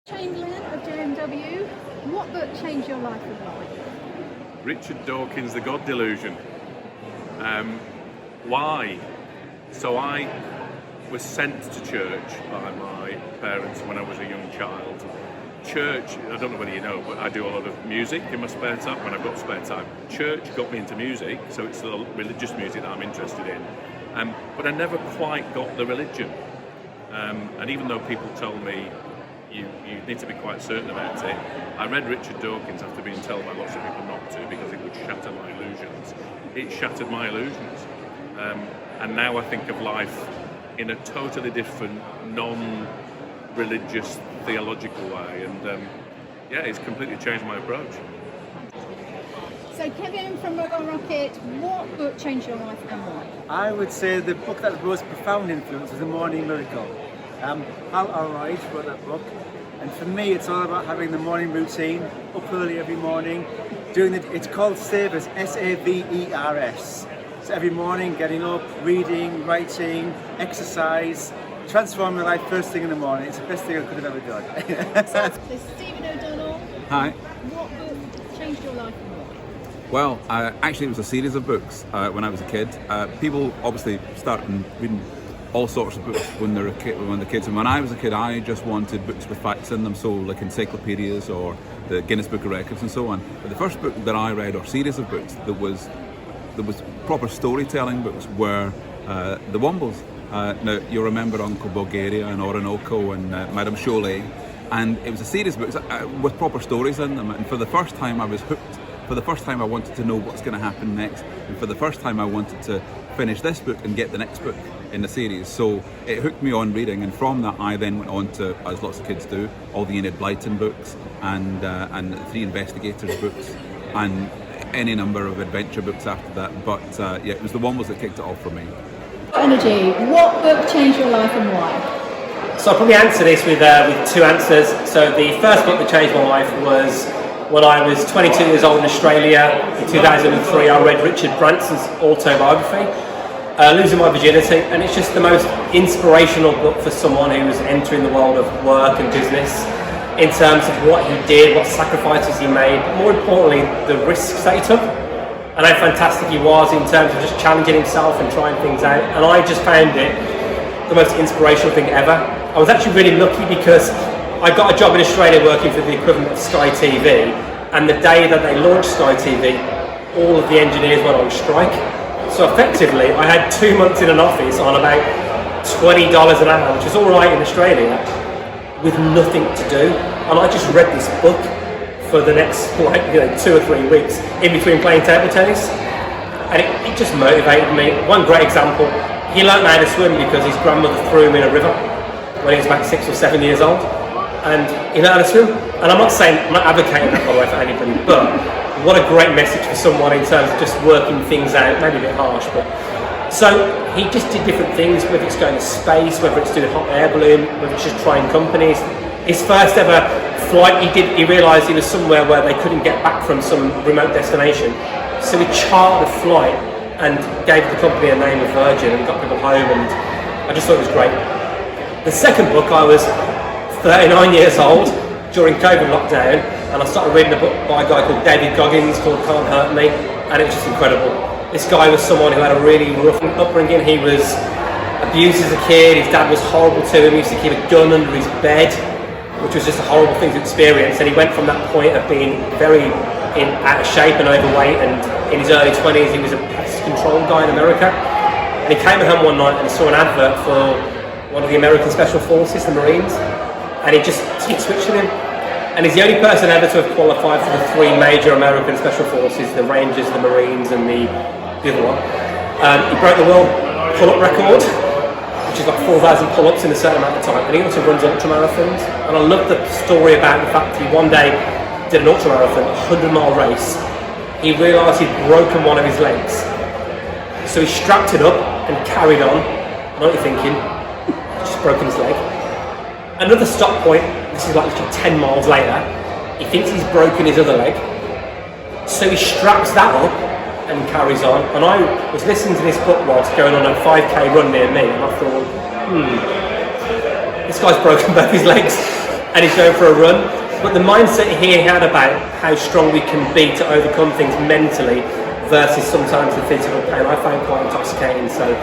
Chamberlain of JMW, what book changed your life and why? Richard Dawkins, The God Delusion. Why? So I was sent to church by my parents when I was a young child. Church, I don't know whether you know, but I do a lot of music in my spare time, when I've got spare time. Church got me into music, so it's the religious music that I'm interested in. But I never quite got the religion. And even though people told me, you need to be quite certain about it, I read Richard Dawkins after being told by lots of people not to because it would shatter my illusions. It shattered my illusions. And now I think of life in a totally different, non-religious, theological way. And it's completely changed my approach. So Kevin from McDougall Rocket, what book changed your life and why? I would say the book that had the most profound influence was The Morning Miracle. Allday wrote that book, and for me it's all about having the morning routine, up early every morning, it's called Savers, S-A-V-E-R-S. So every morning getting up, reading, writing, exercise, transforming my life first thing in the morning. It's the best thing I could have ever done. So Stephen O'Donnell, Hi. what book changed your life and why? Well, actually it was a series of books when I was a kid. People obviously start reading all sorts of books when they're kids. And when I was a kid, I just wanted books with facts in them, so like encyclopedias or the Guinness Book of Records and so on. But the first book that I read, or series of books, that was proper storytelling books, were the Wombles. Now, you'll remember Uncle Bulgaria and Orinoco and Madame Cholet. And it was a series of books with proper stories in them. And for the first time, I was hooked. For the first time, I wanted to know what's going to happen next. And for the first time, I wanted to finish this book and get the next book in the series. So it hooked me on reading, and from that I then went on to, as lots of kids do, all the Enid Blyton books and the Three Investigators books and any number of adventure books after that. But it was the Wombles that kicked it off for me. Energy, what book changed your life and why? So I'll probably answer this with two answers. So the first book that changed my life was when I was 22 years old in Australia. In 2003 I read Richard Branson's autobiography, Losing My Virginity, and it's just the most inspirational book for someone who was entering the world of work and business, in terms of what he did, what sacrifices he made, but more importantly the risks that he took and how fantastic he was in terms of just challenging himself and trying things out. And I just found it the most inspirational thing ever. I was actually really lucky because I got a job in Australia working for the equivalent of Sky TV, and the day that they launched Sky TV, all of the engineers went on strike. So effectively, I had 2 months in an office on about $20 an hour, which is all right in Australia, with nothing to do. And I just read this book for the next 2 or 3 weeks in between playing table tennis, and it just motivated me. One great example, he learned how to swim because his grandmother threw him in a river when he was about 6 or 7 years old. And he learned how to swim. And I'm not advocating that, by the way, for anybody, but what a great message for someone in terms of just working things out, maybe a bit harsh, but. So he just did different things, whether it's going to space, whether it's doing a hot air balloon, whether it's just trying companies. His first ever flight, he realised he was somewhere where they couldn't get back from some remote destination. So he chartered a flight and gave the company a name of Virgin and got people home, and I just thought it was great. The second book, I was 39 years old during COVID lockdown, and I started reading a book by a guy called David Goggins called Can't Hurt Me, and it was just incredible. This guy was someone who had a really rough upbringing. He was abused as a kid, his dad was horrible to him, he used to keep a gun under his bed, which was just a horrible thing to experience, and he went from that point of being very out of shape and overweight, and in his early 20s he was a pest control guy in America, and he came home one night and saw an advert for one of the American Special Forces, the Marines, and it switched with him. And he's the only person ever to have qualified for the 3 major American Special Forces, the Rangers, the Marines, and the other one. He broke the world pull-up record, which is like 4,000 pull-ups in a certain amount of time. And he also runs ultramarathons. And I love the story about the fact that he one day did an ultramarathon, a 100-mile race. He realised he'd broken one of his legs. So he strapped it up and carried on. I know what you're thinking, he's just broken his leg. Another stop point, this is like 10 miles later, he thinks he's broken his other leg, so he straps that up and carries on. And I was listening to this book whilst going on a 5k run near me, and I thought, this guy's broken both his legs and he's going for a run. But the mindset he had about how strong we can be to overcome things mentally versus sometimes the physical pain, I found quite intoxicating. So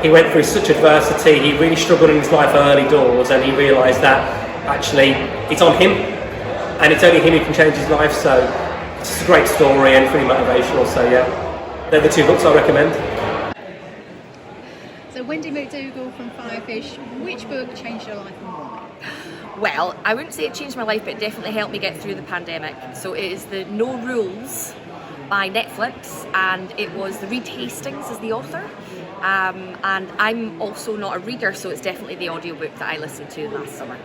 he went through such adversity, he really struggled in his life early doors, and he realised that actually it's on him, and it's only him who can change his life. So it's just a great story and pretty motivational. So yeah, they're the two books I recommend. So Wendy McDougall from Firefish, which book changed your life and why? Well, I wouldn't say it changed my life, but it definitely helped me get through the pandemic. So it is the No Rules by Netflix, and it was the Reed Hastings as the author. And I'm also not a reader, so it's definitely the audiobook that I listened to last summer.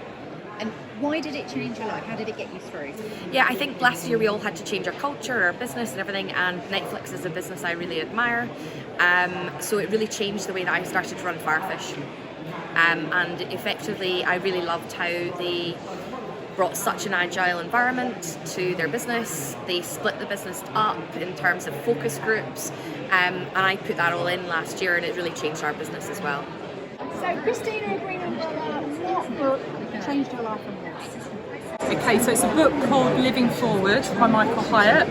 And why did it change your life? How did it get you through? Yeah, I think last year we all had to change our culture, our business and everything, and Netflix is a business I really admire. So it really changed the way that I started to run Firefish. And effectively, I really loved how they brought such an agile environment to their business. They split the business up in terms of focus groups, and I put that all in last year, and it really changed our business as well. So Christina, what book changed your life and why? Okay, so it's a book called Living Forward by Michael Hyatt.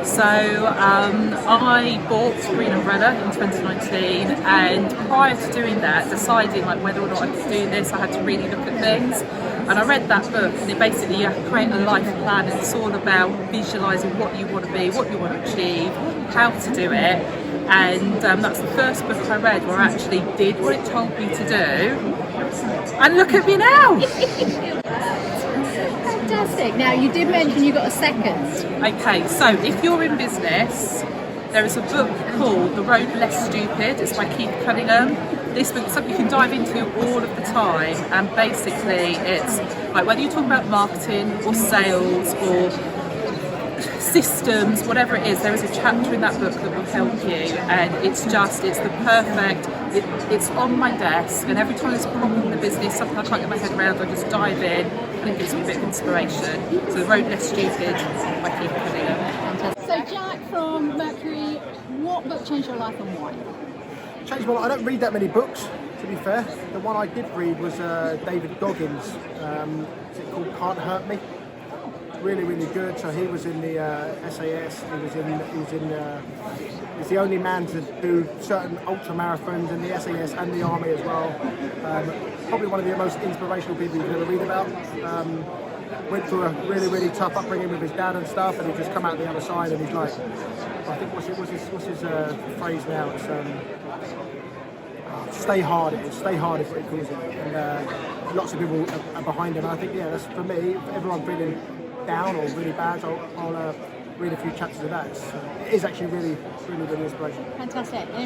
So I bought Green Umbrella in 2019, and prior to doing that, deciding like whether or not I could do this, I had to really look at things. And I read that book, and it basically you create a life plan, and it's all about visualising what you want to be, what you want to achieve, how to do it. And that's the first book I read where I actually did what it told me to do. And look at me now! Fantastic. Now, you did mention you got a second. Okay, so if you're in business, there is a book called The Road Less Stupid. It's by Keith Cunningham. This book is something you can dive into all of the time, and basically it's like whether you're talking about marketing or sales or systems, whatever it is, there is a chapter in that book that will help you, and it's the perfect, it's on my desk, and every time there's a problem in the business, something I can't get my head around, I just dive in and it gives me a bit of inspiration. So The Road Less Stupid by Keith Cunningham. So Jack from Mercury, what book changed your life and why? Changed my life. I don't read that many books, to be fair. The one I did read was David Dawkins. Is it called Can't Hurt Me? Really, really good. So he was in the SAS. He's the only man to do certain ultra marathons in the SAS and the army as well. Probably one of the most inspirational people you can ever read about. Went through a really, really tough upbringing with his dad and stuff, and he's just come out the other side, and he's like, I think what's his phrase now? It's stay hard. Stay hard is what he calls it, and lots of people are behind him. And I think that's for me. If everyone feeling down or really bad, I'll read a few chapters of that. It is actually really, really, really inspirational. Fantastic. And